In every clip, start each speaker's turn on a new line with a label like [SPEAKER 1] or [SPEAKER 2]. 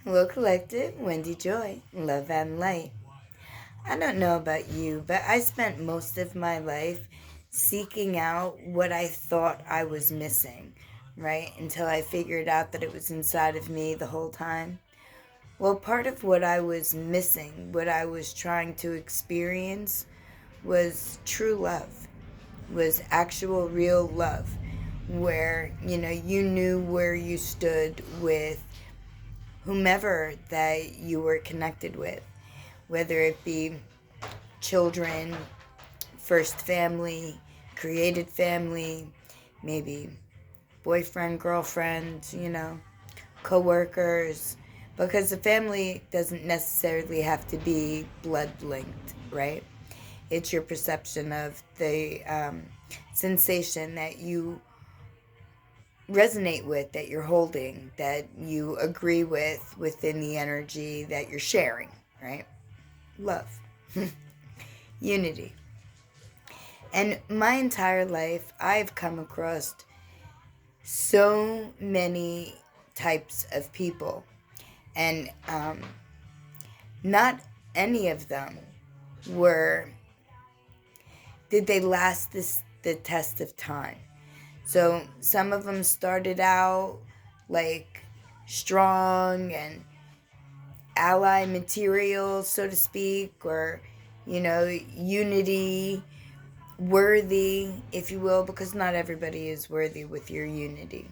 [SPEAKER 1] Hello, Collective. Wendy Joy, Love and Light. I don't know about you, but I spent most of my life seeking out what I thought I was missing, right? Until I figured out that it was inside of me the whole time. Well, part of what I was missing, what I was trying to experience, was true love, was actual real love, where, you knew where you stood with whomever that you were connected with, whether it be children, first family, created family, maybe boyfriend, girlfriend, coworkers, because the family doesn't necessarily have to be blood linked, right? It's your perception of the sensation that you resonate with, that you're holding, that you agree with within the energy that you're sharing, right? Love, unity. And my entire life, I've come across so many types of people, and not any of them were, did they last the test of time. So some of them started out like strong and ally material, so to speak, or, unity, worthy, if you will, because not everybody is worthy with your unity.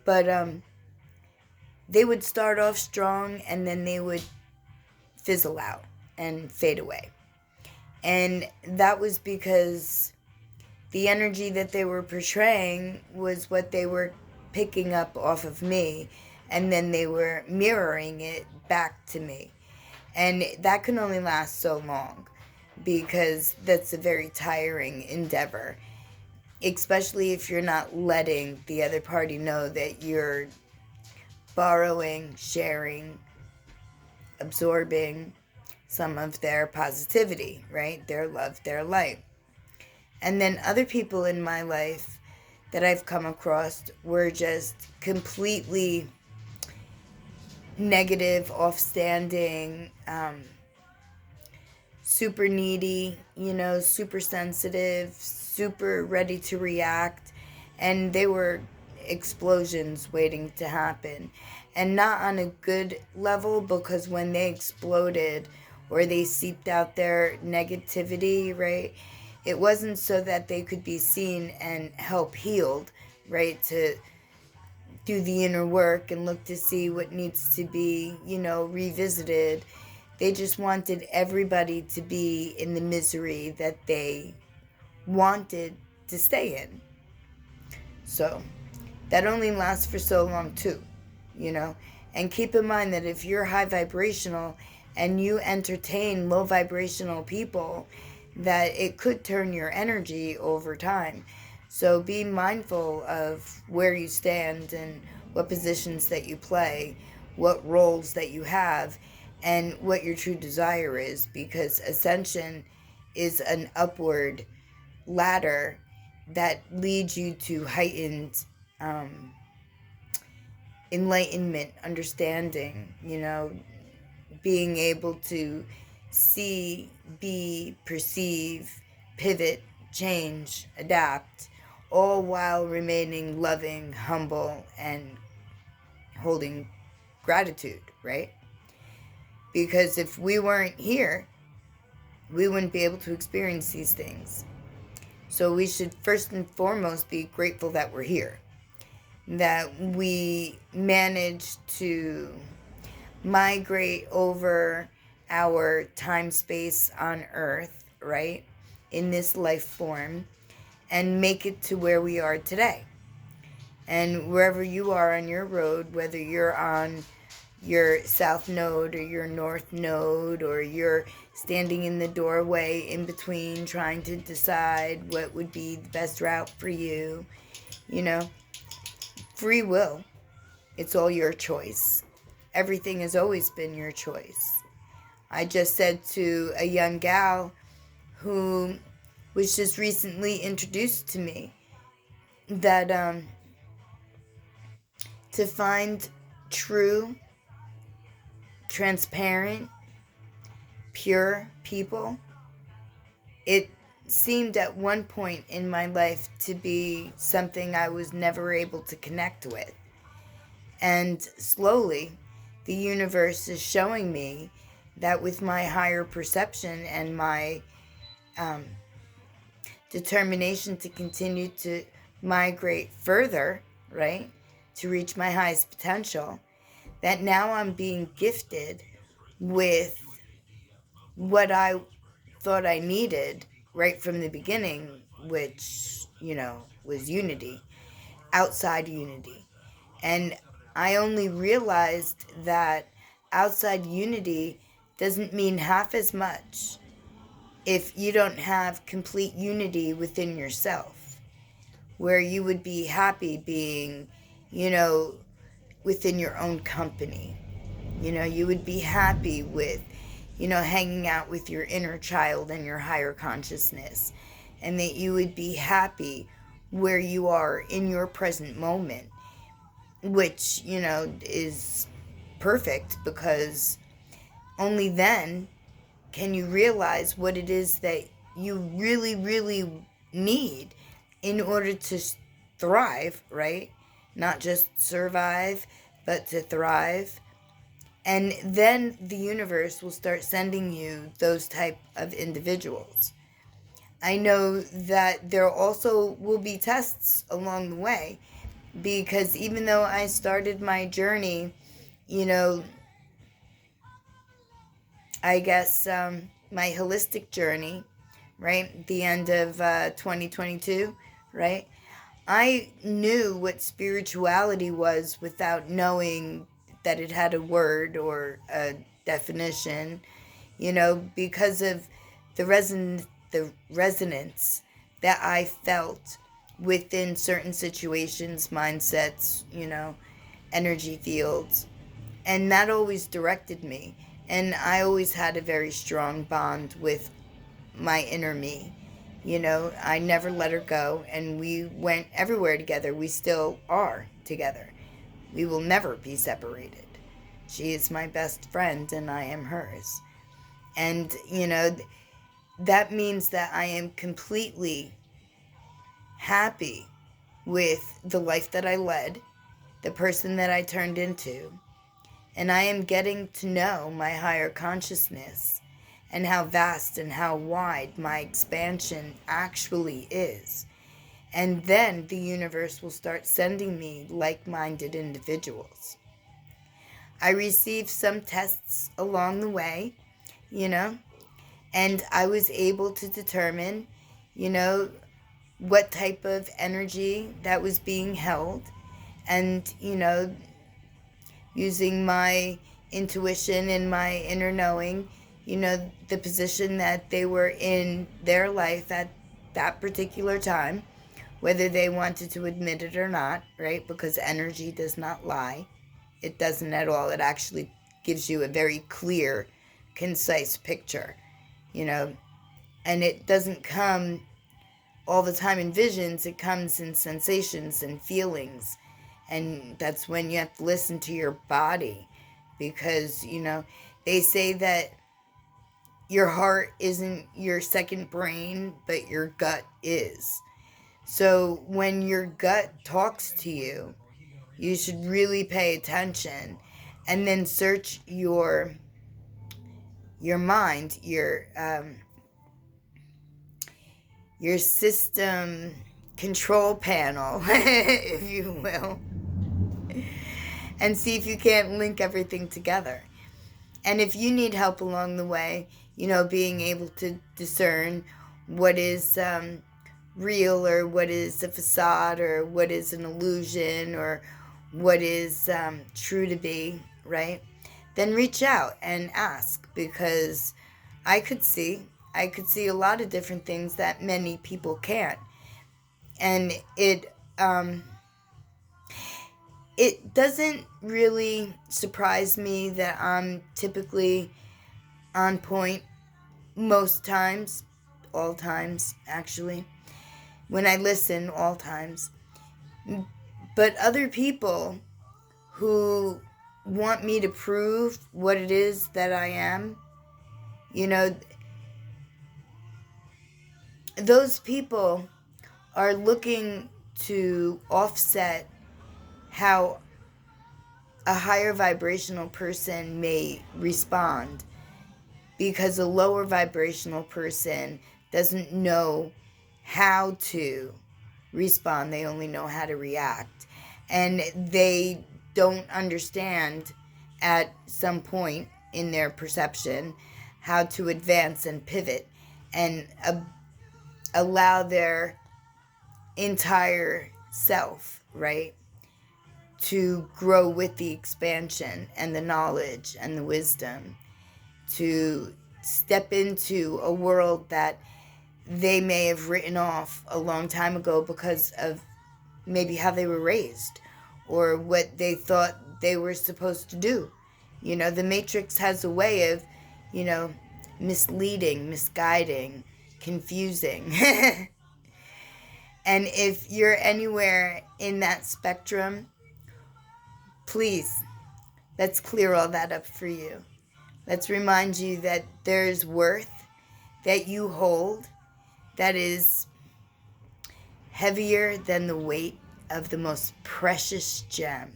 [SPEAKER 1] But they would start off strong and then they would fizzle out and fade away. And that was because the energy that they were portraying was what they were picking up off of me, and then they were mirroring it back to me. And that can only last so long, because that's a very tiring endeavor, especially if you're not letting the other party know that you're borrowing, sharing, absorbing some of their positivity, right? Their love, their light. And then other people in my life that I've come across were just completely negative, off-standing, super needy, super sensitive, super ready to react. And they were explosions waiting to happen. And not on a good level, because when they exploded or they seeped out their negativity, right, it wasn't so that they could be seen and help healed, right, to do the inner work and look to see what needs to be, revisited. They just wanted everybody to be in the misery that they wanted to stay in. So that only lasts for so long too, And keep in mind that if you're high vibrational and you entertain low vibrational people, that it could turn your energy over time. So be mindful of where you stand and what positions that you play, what roles that you have, and what your true desire is, because ascension is an upward ladder that leads you to heightened enlightenment, understanding, being able to see, be, perceive, pivot, change, adapt, all while remaining loving, humble, and holding gratitude, right? Because if we weren't here, we wouldn't be able to experience these things. So we should first and foremost be grateful that we're here, that we managed to migrate over our time space on Earth, right, in this life form, and make it to where we are today. And wherever you are on your road, whether you're on your south node or your north node, or you're standing in the doorway in between trying to decide what would be the best route for you, free will. It's all your choice. Everything has always been your choice. I just said to a young gal who was just recently introduced to me that to find true, transparent, pure people, it seemed at one point in my life to be something I was never able to connect with. And slowly, the universe is showing me that with my higher perception and my determination to continue to migrate further, right, to reach my highest potential, that now I'm being gifted with what I thought I needed right from the beginning, which, was unity, outside unity. And I only realized that outside unity doesn't mean half as much if you don't have complete unity within yourself, where you would be happy being, within your own company. You would be happy with, hanging out with your inner child and your higher consciousness, and that you would be happy where you are in your present moment, which, is perfect, because only then can you realize what it is that you really, really need in order to thrive, right? Not just survive, but to thrive. And then the universe will start sending you those type of individuals. I know that there also will be tests along the way, because even though I started my journey, I guess my holistic journey, right, the end of 2022, right, I knew what spirituality was without knowing that it had a word or a definition, because of the resonance that I felt within certain situations, mindsets, energy fields. And that always directed me. And I always had a very strong bond with my inner me. I never let her go, and we went everywhere together. We still are together. We will never be separated. She is my best friend, and I am hers. And, that means that I am completely happy with the life that I led, the person that I turned into, and I am getting to know my higher consciousness and how vast and how wide my expansion actually is. And then the universe will start sending me like-minded individuals. I received some tests along the way, and I was able to determine, what type of energy that was being held, and, using my intuition and my inner knowing, the position that they were in their life at that particular time, whether they wanted to admit it or not, right? Because energy does not lie. It doesn't at all. It actually gives you a very clear, concise picture, and it doesn't come all the time in visions. It comes in sensations and feelings. And that's when you have to listen to your body, because, they say that your heart isn't your second brain, but your gut is. So when your gut talks to you, you should really pay attention, and then search your mind, your system control panel, if you will, and see if you can't link everything together. And if you need help along the way, being able to discern what is real, or what is a facade, or what is an illusion, or what is true to be, right? Then reach out and ask, because I could see a lot of different things that many people can't. And it doesn't really surprise me that I'm typically on point most times, all times, actually, when I listen, all times. But other people who want me to prove what it is that I am, you know, those people are looking to offset how a higher vibrational person may respond, because a lower vibrational person doesn't know how to respond. They only know how to react. And they don't understand at some point in their perception how to advance and pivot and allow their entire self, right, to grow with the expansion and the knowledge and the wisdom, to step into a world that they may have written off a long time ago because of maybe how they were raised or what they thought they were supposed to do. You know, the Matrix has a way of, you know, misleading, misguiding, confusing. And if you're anywhere in that spectrum, please, let's clear all that up for you. Let's remind you that there's worth that you hold that is heavier than the weight of the most precious gem.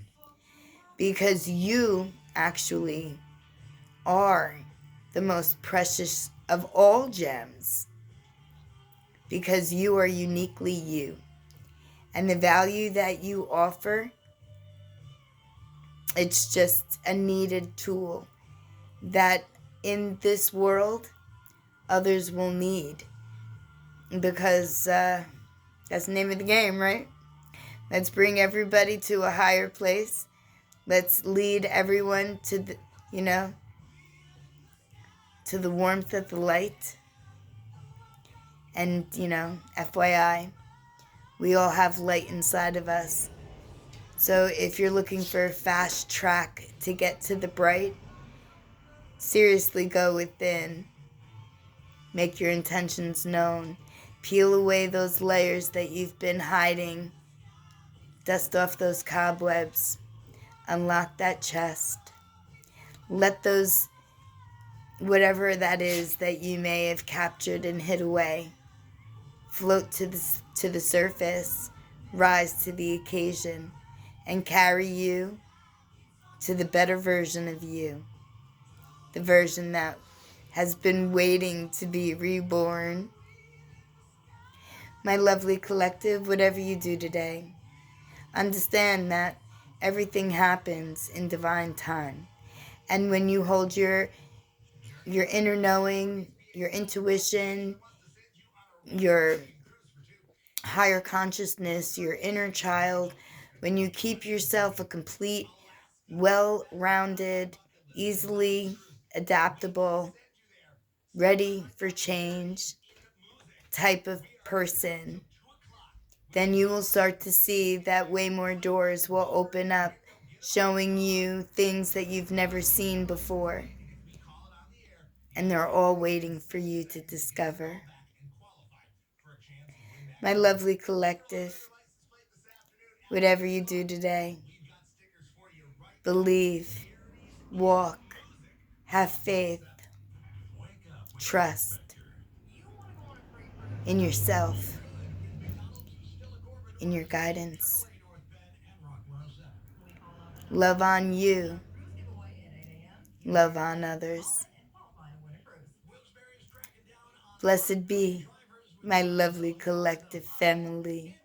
[SPEAKER 1] Because you actually are the most precious of all gems. Because you are uniquely you. And the value that you offer, it's just a needed tool that in this world others will need. Because that's the name of the game, right? Let's bring everybody to a higher place. Let's lead everyone to the, you know, to the warmth of the light. And, you know, FYI, we all have light inside of us. So if you're looking for a fast track to get to the bright, seriously go within. Make your intentions known. Peel away those layers that you've been hiding. Dust off those cobwebs. Unlock that chest. Let those, whatever that is that you may have captured and hid away, float to the surface, rise to the occasion, and carry you to the better version of you. The version that has been waiting to be reborn. My lovely collective, whatever you do today, understand that everything happens in divine time. And when you hold your inner knowing, your intuition, your higher consciousness, your inner child, when you keep yourself a complete, well-rounded, easily adaptable, ready for change type of person, then you will start to see that way more doors will open up, showing you things that you've never seen before. And they're all waiting for you to discover. My lovely collective, whatever you do today, believe, walk, have faith, trust in yourself, in your guidance. Love on you, love on others. Blessed be my lovely collective family.